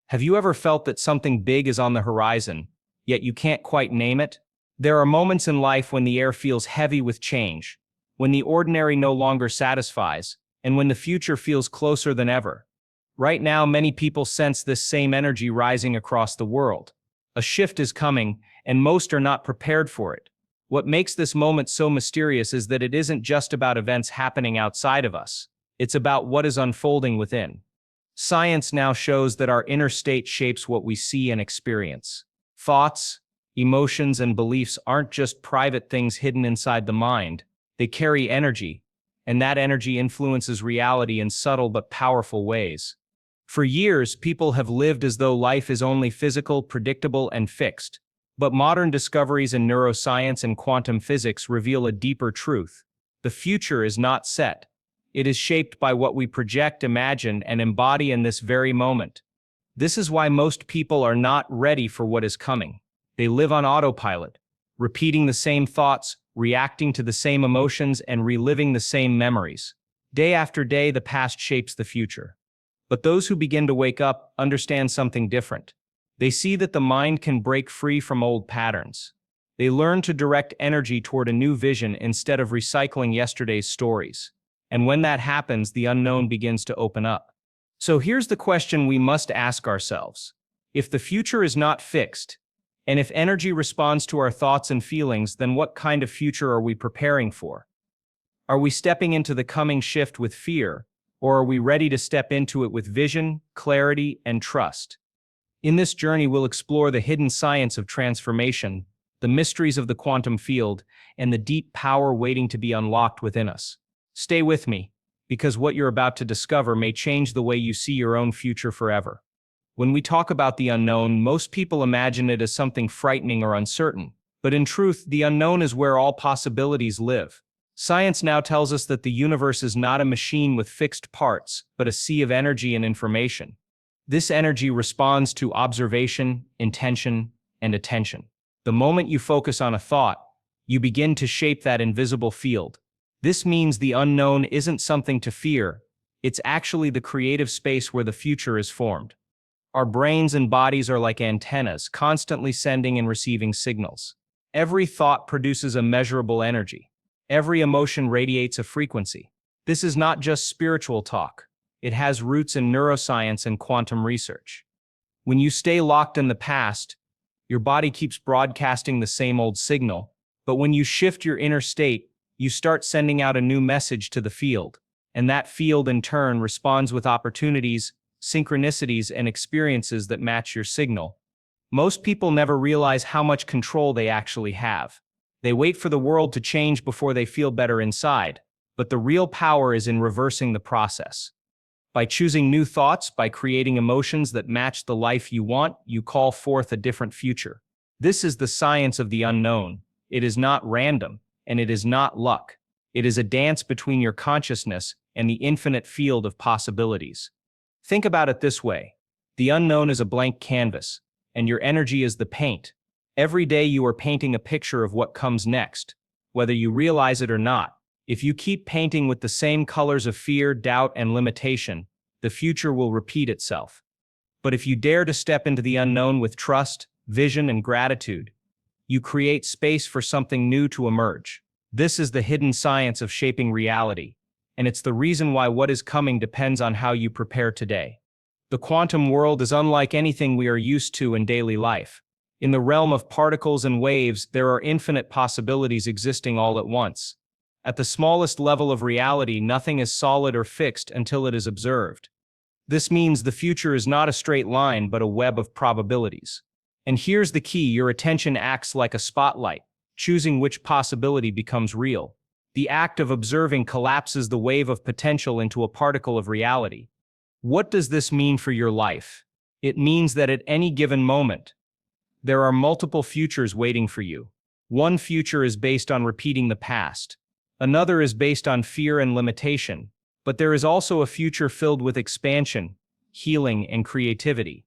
Have you ever felt that something big is on the horizon, yet you can't quite name it? There are moments in life when the air feels heavy with change, when the ordinary no longer satisfies, and when the future feels closer than ever. Right now, many people sense this same energy rising across the world. A shift is coming, and most are not prepared for it. What makes this moment so mysterious is that it isn't just about events happening outside of us. It's about what is unfolding within. Science now shows that our inner state shapes what we see and experience. Thoughts, emotions, and beliefs aren't just private things hidden inside the mind. They carry energy, and that energy influences reality in subtle but powerful ways. For years, people have lived as though life is only physical, predictable, and fixed. But modern discoveries in neuroscience and quantum physics reveal a deeper truth. The future is not set. It is shaped by what we project, imagine, and embody in this very moment. This is why most people are not ready for what is coming. They live on autopilot, repeating the same thoughts, reacting to the same emotions, and reliving the same memories. Day after day, the past shapes the future. But those who begin to wake up understand something different. They see that the mind can break free from old patterns. They learn to direct energy toward a new vision instead of recycling yesterday's stories. And when that happens, the unknown begins to open up. So here's the question we must ask ourselves. If the future is not fixed, and if energy responds to our thoughts and feelings, then what kind of future are we preparing for? Are we stepping into the coming shift with fear, or are we ready to step into it with vision, clarity, and trust? In this journey, we'll explore the hidden science of transformation, the mysteries of the quantum field, and the deep power waiting to be unlocked within us. Stay with me, because what you're about to discover may change the way you see your own future forever. When we talk about the unknown, most people imagine it as something frightening or uncertain. But in truth, the unknown is where all possibilities live. Science now tells us that the universe is not a machine with fixed parts, but a sea of energy and information. This energy responds to observation, intention, and attention. The moment you focus on a thought, you begin to shape that invisible field. This means the unknown isn't something to fear. It's actually the creative space where the future is formed. Our brains and bodies are like antennas, constantly sending and receiving signals. Every thought produces a measurable energy. Every emotion radiates a frequency. This is not just spiritual talk. It has roots in neuroscience and quantum research. When you stay locked in the past, your body keeps broadcasting the same old signal, but when you shift your inner state, you start sending out a new message to the field, and that field in turn responds with opportunities, synchronicities, and experiences that match your signal. Most people never realize how much control they actually have. They wait for the world to change before they feel better inside, but the real power is in reversing the process. By choosing new thoughts, by creating emotions that match the life you want, you call forth a different future. This is the science of the unknown. It is not random, and it is not luck. It is a dance between your consciousness and the infinite field of possibilities. Think about it this way. The unknown is a blank canvas, and your energy is the paint. Every day you are painting a picture of what comes next, whether you realize it or not. If you keep painting with the same colors of fear, doubt, and limitation, the future will repeat itself. But if you dare to step into the unknown with trust, vision, and gratitude, you create space for something new to emerge. This is the hidden science of shaping reality, and it's the reason why what is coming depends on how you prepare today. The quantum world is unlike anything we are used to in daily life. In the realm of particles and waves, there are infinite possibilities existing all at once. At the smallest level of reality, nothing is solid or fixed until it is observed. This means the future is not a straight line, but a web of probabilities. And here's the key: your attention acts like a spotlight, choosing which possibility becomes real. The act of observing collapses the wave of potential into a particle of reality. What does this mean for your life? It means that at any given moment, there are multiple futures waiting for you. One future is based on repeating the past. Another is based on fear and limitation. But there is also a future filled with expansion, healing, and creativity.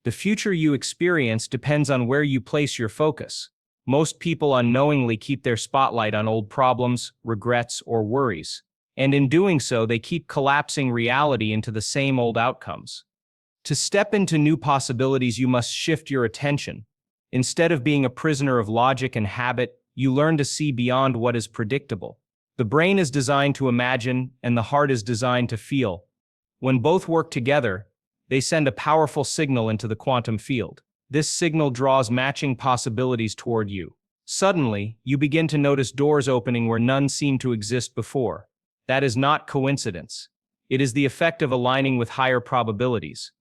The future you experience depends on where you place your focus. Most people unknowingly keep their spotlight on old problems, regrets, or worries. And in doing so, they keep collapsing reality into the same old outcomes. To step into new possibilities, you must shift your attention. Instead of being a prisoner of logic and habit, you learn to see beyond what is predictable. The brain is designed to imagine, and the heart is designed to feel. When both work together, they send a powerful signal into the quantum field. This signal draws matching possibilities toward you. Suddenly, you begin to notice doors opening where none seemed to exist before. That is not coincidence. It is the effect of aligning with higher probabilities.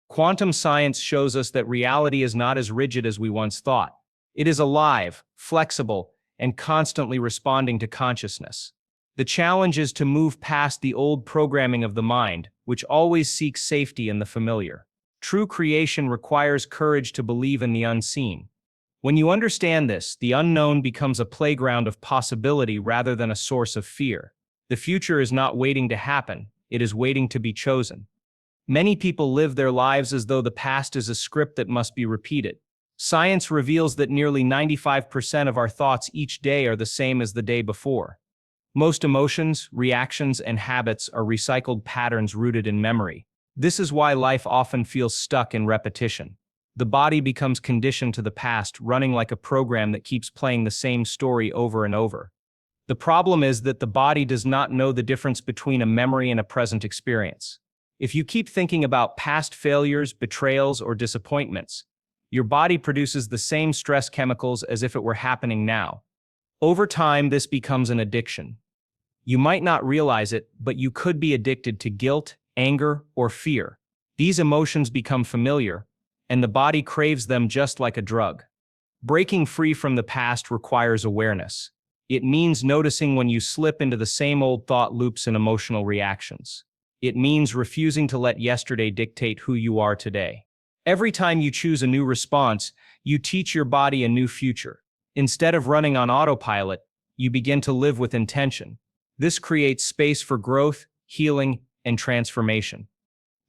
Quantum science shows us that reality is not as rigid as we once thought. It is alive, flexible, and constantly responding to consciousness. The challenge is to move past the old programming of the mind, which always seeks safety in the familiar. True creation requires courage to believe in the unseen. When you understand this, the unknown becomes a playground of possibility rather than a source of fear. The future is not waiting to happen, it is waiting to be chosen. Many people live their lives as though the past is a script that must be repeated. Science reveals that nearly 95% of our thoughts each day are the same as the day before. Most emotions, reactions, and habits are recycled patterns rooted in memory. This is why life often feels stuck in repetition. The body becomes conditioned to the past, running like a program that keeps playing the same story over and over. The problem is that the body does not know the difference between a memory and a present experience. If you keep thinking about past failures, betrayals, or disappointments, your body produces the same stress chemicals as if it were happening now. Over time, this becomes an addiction. You might not realize it, but you could be addicted to guilt, anger, or fear. These emotions become familiar, and the body craves them just like a drug. Breaking free from the past requires awareness. It means noticing when you slip into the same old thought loops and emotional reactions. It means refusing to let yesterday dictate who you are today. Every time you choose a new response, you teach your body a new future. Instead of running on autopilot, you begin to live with intention. This creates space for growth, healing, and transformation.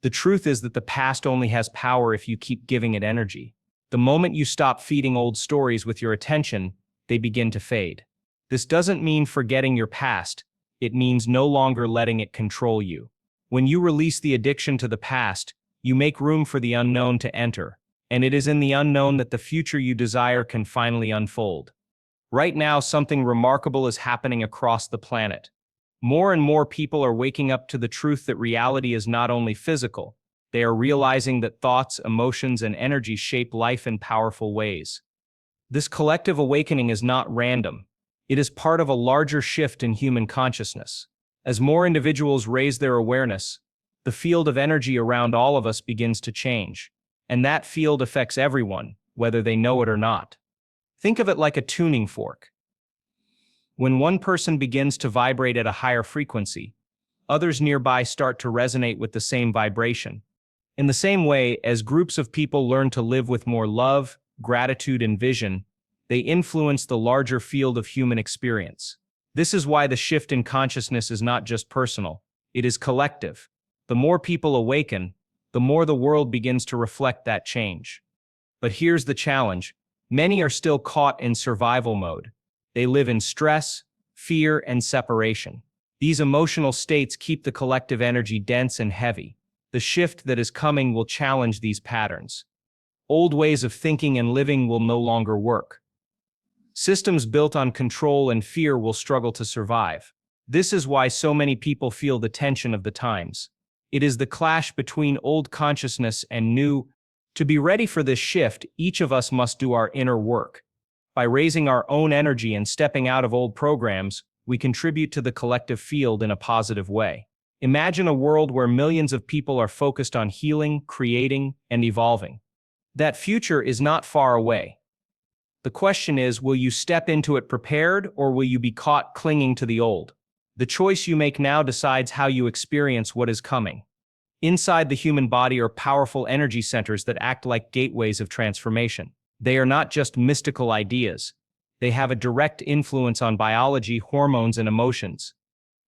The truth is that the past only has power if you keep giving it energy. The moment you stop feeding old stories with your attention, they begin to fade. This doesn't mean forgetting your past, it means no longer letting it control you. When you release the addiction to the past, you make room for the unknown to enter, and it is in the unknown that the future you desire can finally unfold. Right now, something remarkable is happening across the planet. More and more people are waking up to the truth that reality is not only physical, they are realizing that thoughts, emotions, and energy shape life in powerful ways. This collective awakening is not random. It is part of a larger shift in human consciousness. As more individuals raise their awareness, the field of energy around all of us begins to change, and that field affects everyone, whether they know it or not. Think of it like a tuning fork. When one person begins to vibrate at a higher frequency, others nearby start to resonate with the same vibration. In the same way, as groups of people learn to live with more love, gratitude, and vision, they influence the larger field of human experience. This is why the shift in consciousness is not just personal, it is collective. The more people awaken, the more the world begins to reflect that change. But here's the challenge: many are still caught in survival mode. They live in stress, fear, and separation. These emotional states keep the collective energy dense and heavy. The shift that is coming will challenge these patterns. Old ways of thinking and living will no longer work. Systems built on control and fear will struggle to survive. This is why so many people feel the tension of the times. It is the clash between old consciousness and new. To be ready for this shift, each of us must do our inner work. By raising our own energy and stepping out of old programs, we contribute to the collective field in a positive way. Imagine a world where millions of people are focused on healing, creating, and evolving. That future is not far away. The question is, will you step into it prepared, or will you be caught clinging to the old? The choice you make now decides how you experience what is coming. Inside the human body are powerful energy centers that act like gateways of transformation. They are not just mystical ideas. They have a direct influence on biology, hormones, and emotions.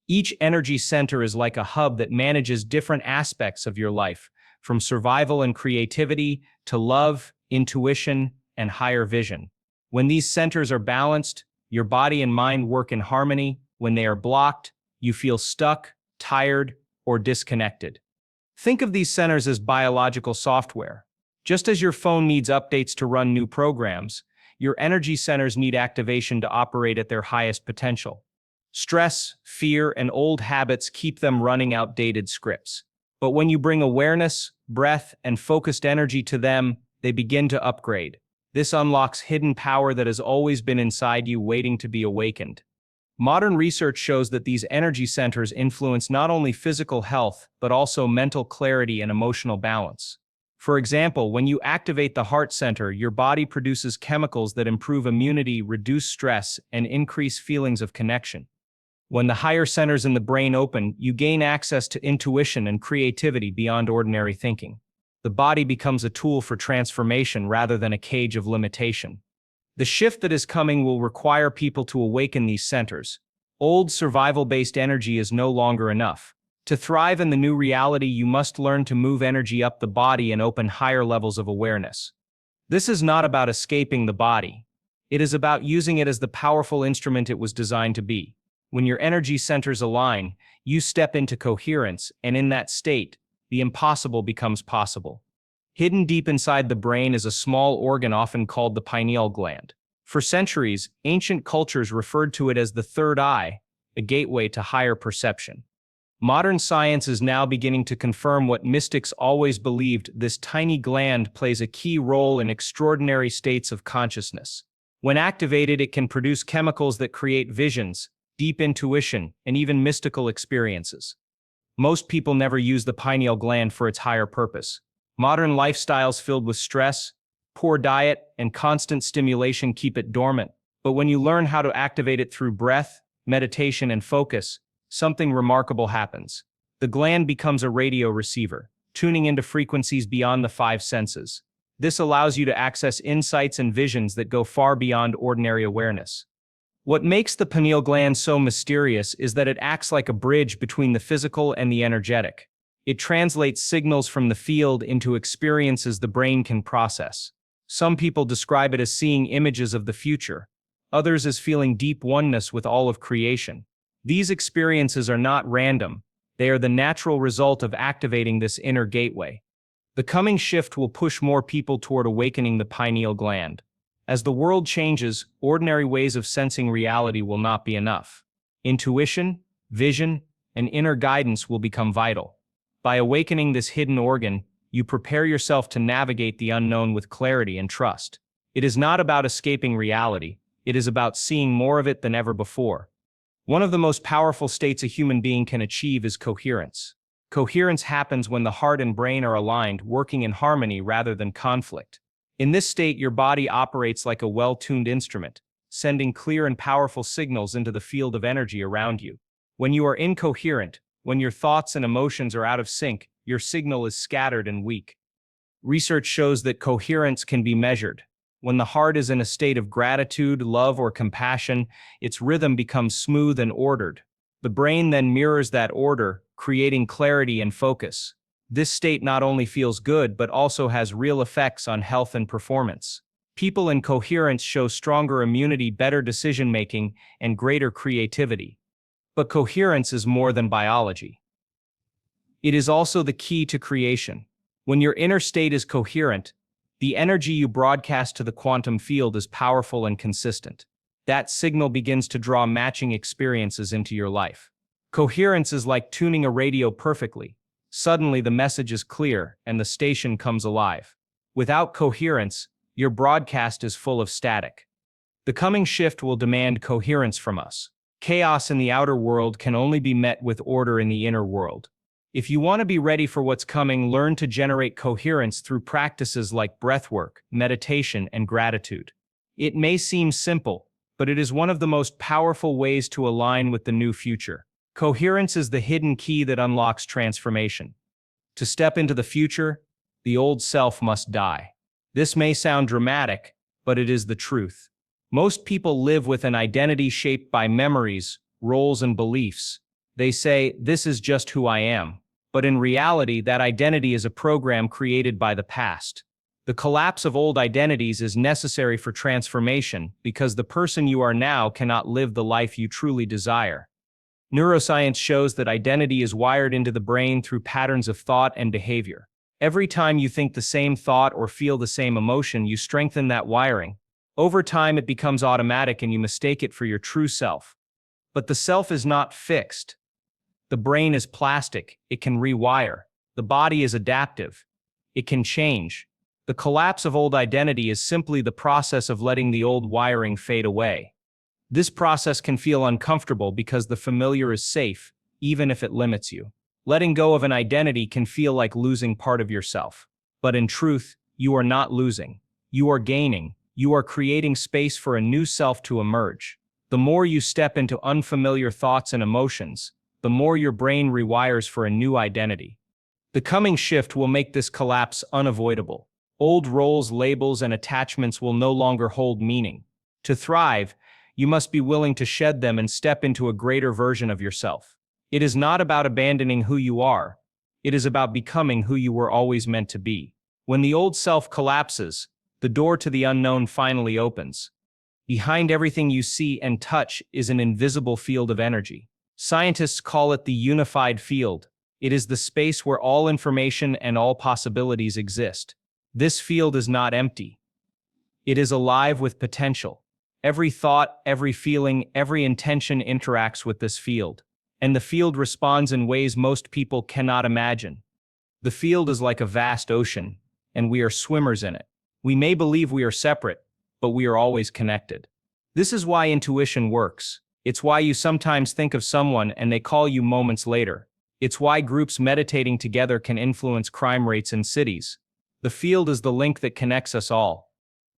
Each energy center is like a hub that manages different aspects of your life, from survival and creativity to love, intuition, and higher vision. When these centers are balanced, your body and mind work in harmony. When they are blocked, you feel stuck, tired, or disconnected. Think of these centers as biological software. Just as your phone needs updates to run new programs, your energy centers need activation to operate at their highest potential. Stress, fear, and old habits keep them running outdated scripts. But when you bring awareness, breath, and focused energy to them, they begin to upgrade. This unlocks hidden power that has always been inside you waiting to be awakened. Modern research shows that these energy centers influence not only physical health, but also mental clarity and emotional balance. For example, when you activate the heart center, your body produces chemicals that improve immunity, reduce stress, and increase feelings of connection. When the higher centers in the brain open, you gain access to intuition and creativity beyond ordinary thinking. The body becomes a tool for transformation rather than a cage of limitation. The shift that is coming will require people to awaken these centers. Old survival-based energy is no longer enough. To thrive in the new reality, you must learn to move energy up the body and open higher levels of awareness. This is not about escaping the body. It is about using it as the powerful instrument it was designed to be. When your energy centers align, you step into coherence, and in that state, the impossible becomes possible. Hidden deep inside the brain is a small organ often called the pineal gland. For centuries, ancient cultures referred to it as the third eye, a gateway to higher perception. Modern science is now beginning to confirm what mystics always believed: this tiny gland plays a key role in extraordinary states of consciousness. When activated, it can produce chemicals that create visions, deep intuition, and even mystical experiences. Most people never use the pineal gland for its higher purpose. Modern lifestyles filled with stress, poor diet, and constant stimulation keep it dormant. But when you learn how to activate it through breath, meditation, and focus, something remarkable happens. The gland becomes a radio receiver, tuning into frequencies beyond the five senses. This allows you to access insights and visions that go far beyond ordinary awareness. What makes the pineal gland so mysterious is that it acts like a bridge between the physical and the energetic. It translates signals from the field into experiences the brain can process. Some people describe it as seeing images of the future, others as feeling deep oneness with all of creation. These experiences are not random, they are the natural result of activating this inner gateway. The coming shift will push more people toward awakening the pineal gland. As the world changes, ordinary ways of sensing reality will not be enough. Intuition, vision, and inner guidance will become vital. By awakening this hidden organ, you prepare yourself to navigate the unknown with clarity and trust. It is not about escaping reality, it is about seeing more of it than ever before. One of the most powerful states a human being can achieve is coherence. Coherence happens when the heart and brain are aligned, working in harmony rather than conflict. In this state, your body operates like a well-tuned instrument, sending clear and powerful signals into the field of energy around you. When you are incoherent, when your thoughts and emotions are out of sync, your signal is scattered and weak. Research shows that coherence can be measured. When the heart is in a state of gratitude, love, or compassion, its rhythm becomes smooth and ordered. The brain then mirrors that order, creating clarity and focus. This state not only feels good but also has real effects on health and performance. People in coherence show stronger immunity, better decision-making, and greater creativity. But coherence is more than biology. It is also the key to creation. When your inner state is coherent, the energy you broadcast to the quantum field is powerful and consistent. That signal begins to draw matching experiences into your life. Coherence is like tuning a radio perfectly. Suddenly the message is clear and the station comes alive. Without coherence, your broadcast is full of static. The coming shift will demand coherence from us. Chaos in the outer world can only be met with order in the inner world. If you want to be ready for what's coming, learn to generate coherence through practices like breathwork, meditation, and gratitude. It may seem simple, but it is one of the most powerful ways to align with the new future. Coherence is the hidden key that unlocks transformation. To step into the future, the old self must die. This may sound dramatic, but it is the truth. Most people live with an identity shaped by memories, roles, and beliefs. They say, "This is just who I am." But in reality, that identity is a program created by the past. The collapse of old identities is necessary for transformation because the person you are now cannot live the life you truly desire. Neuroscience shows that identity is wired into the brain through patterns of thought and behavior. Every time you think the same thought or feel the same emotion, you strengthen that wiring. Over time, it becomes automatic and you mistake it for your true self. But the self is not fixed. The brain is plastic, it can rewire. The body is adaptive, it can change. The collapse of old identity is simply the process of letting the old wiring fade away. This process can feel uncomfortable because the familiar is safe, even if it limits you. Letting go of an identity can feel like losing part of yourself. But in truth, you are not losing. You are gaining. You are creating space for a new self to emerge. The more you step into unfamiliar thoughts and emotions, the more your brain rewires for a new identity. The coming shift will make this collapse unavoidable. Old roles, labels, and attachments will no longer hold meaning. To thrive, you must be willing to shed them and step into a greater version of yourself. It is not about abandoning who you are. It is about becoming who you were always meant to be. When the old self collapses, the door to the unknown finally opens. Behind everything you see and touch is an invisible field of energy. Scientists call it the unified field. It is the space where all information and all possibilities exist. This field is not empty. It is alive with potential. Every thought, every feeling, every intention interacts with this field. And the field responds in ways most people cannot imagine. The field is like a vast ocean, and we are swimmers in it. We may believe we are separate, but we are always connected. This is why intuition works. It's why you sometimes think of someone and they call you moments later. It's why groups meditating together can influence crime rates in cities. The field is the link that connects us all.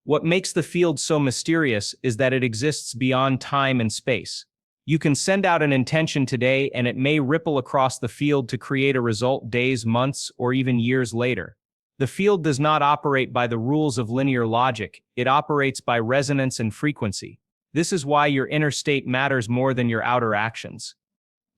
What makes the field so mysterious is that it exists beyond time and space. You can send out an intention today and it may ripple across the field to create a result days, months, or even years later. The field does not operate by the rules of linear logic, it operates by resonance and frequency. This is why your inner state matters more than your outer actions.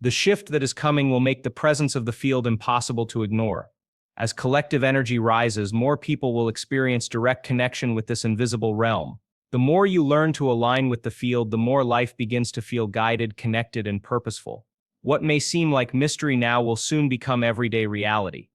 The shift that is coming will make the presence of the field impossible to ignore. As collective energy rises, more people will experience direct connection with this invisible realm. The more you learn to align with the field, the more life begins to feel guided, connected, and purposeful. What may seem like mystery now will soon become everyday reality.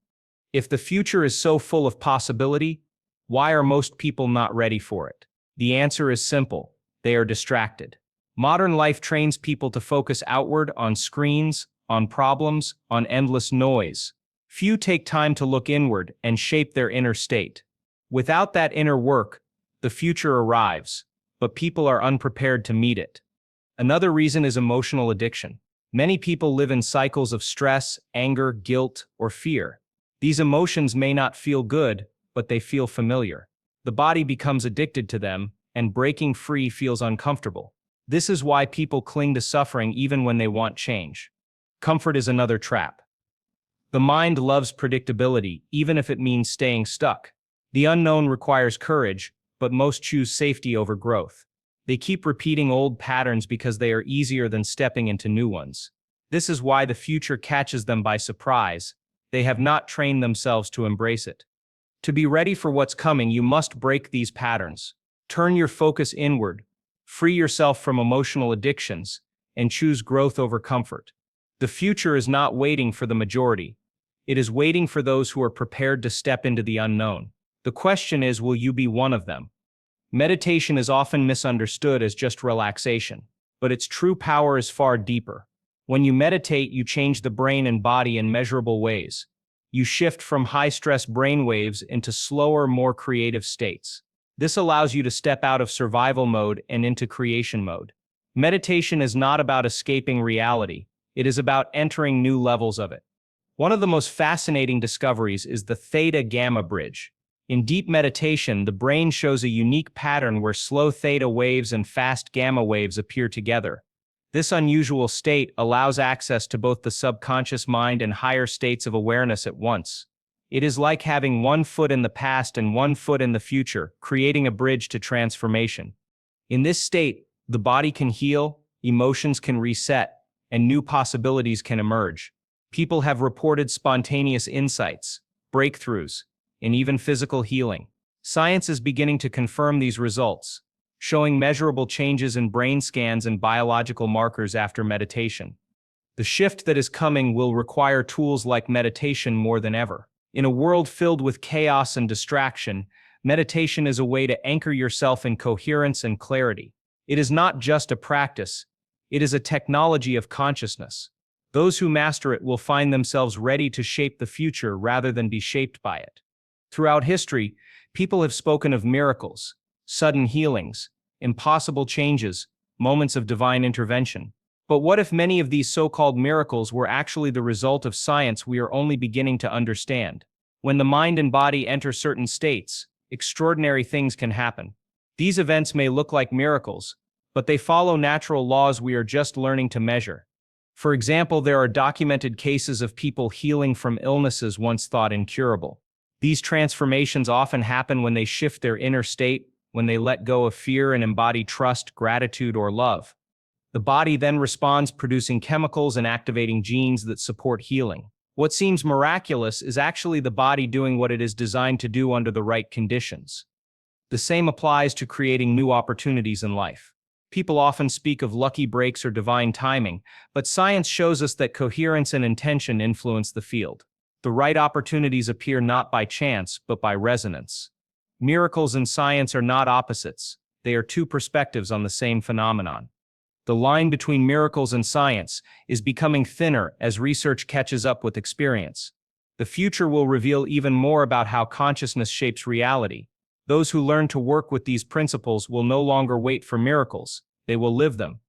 If the future is so full of possibility, why are most people not ready for it? The answer is simple: they are distracted. Modern life trains people to focus outward, on screens, on problems, on endless noise. Few take time to look inward and shape their inner state. Without that inner work, the future arrives, but people are unprepared to meet it. Another reason is emotional addiction. Many people live in cycles of stress, anger, guilt, or fear. These emotions may not feel good, but they feel familiar. The body becomes addicted to them, and breaking free feels uncomfortable. This is why people cling to suffering even when they want change. Comfort is another trap. The mind loves predictability, even if it means staying stuck. The unknown requires courage, but most choose safety over growth. They keep repeating old patterns because they are easier than stepping into new ones. This is why the future catches them by surprise. They have not trained themselves to embrace it. To be ready for what's coming, you must break these patterns. Turn your focus inward, free yourself from emotional addictions, and choose growth over comfort. The future is not waiting for the majority. It is waiting for those who are prepared to step into the unknown. The question is, will you be one of them? Meditation is often misunderstood as just relaxation, but its true power is far deeper. When you meditate, you change the brain and body in measurable ways. You shift from high-stress brain waves into slower, more creative states. This allows you to step out of survival mode and into creation mode. Meditation is not about escaping reality. It is about entering new levels of it. One of the most fascinating discoveries is the theta-gamma bridge. In deep meditation, the brain shows a unique pattern where slow theta waves and fast gamma waves appear together. This unusual state allows access to both the subconscious mind and higher states of awareness at once. It is like having one foot in the past and one foot in the future, creating a bridge to transformation. In this state, the body can heal, emotions can reset, and new possibilities can emerge. People have reported spontaneous insights, breakthroughs, and even physical healing. Science is beginning to confirm these results, showing measurable changes in brain scans and biological markers after meditation. The shift that is coming will require tools like meditation more than ever. In a world filled with chaos and distraction, meditation is a way to anchor yourself in coherence and clarity. It is not just a practice, it is a technology of consciousness. Those who master it will find themselves ready to shape the future rather than be shaped by it. Throughout history, people have spoken of miracles, sudden healings, impossible changes, moments of divine intervention. But what if many of these so-called miracles were actually the result of science we are only beginning to understand? When the mind and body enter certain states, extraordinary things can happen. These events may look like miracles, but they follow natural laws we are just learning to measure. For example, there are documented cases of people healing from illnesses once thought incurable. These transformations often happen when they shift their inner state, when they let go of fear and embody trust, gratitude, or love. The body then responds, producing chemicals and activating genes that support healing. What seems miraculous is actually the body doing what it is designed to do under the right conditions. The same applies to creating new opportunities in life. People often speak of lucky breaks or divine timing, but science shows us that coherence and intention influence the field. The right opportunities appear not by chance, but by resonance. Miracles and science are not opposites, they are two perspectives on the same phenomenon. The line between miracles and science is becoming thinner as research catches up with experience. The future will reveal even more about how consciousness shapes reality. Those who learn to work with these principles will no longer wait for miracles, they will live them.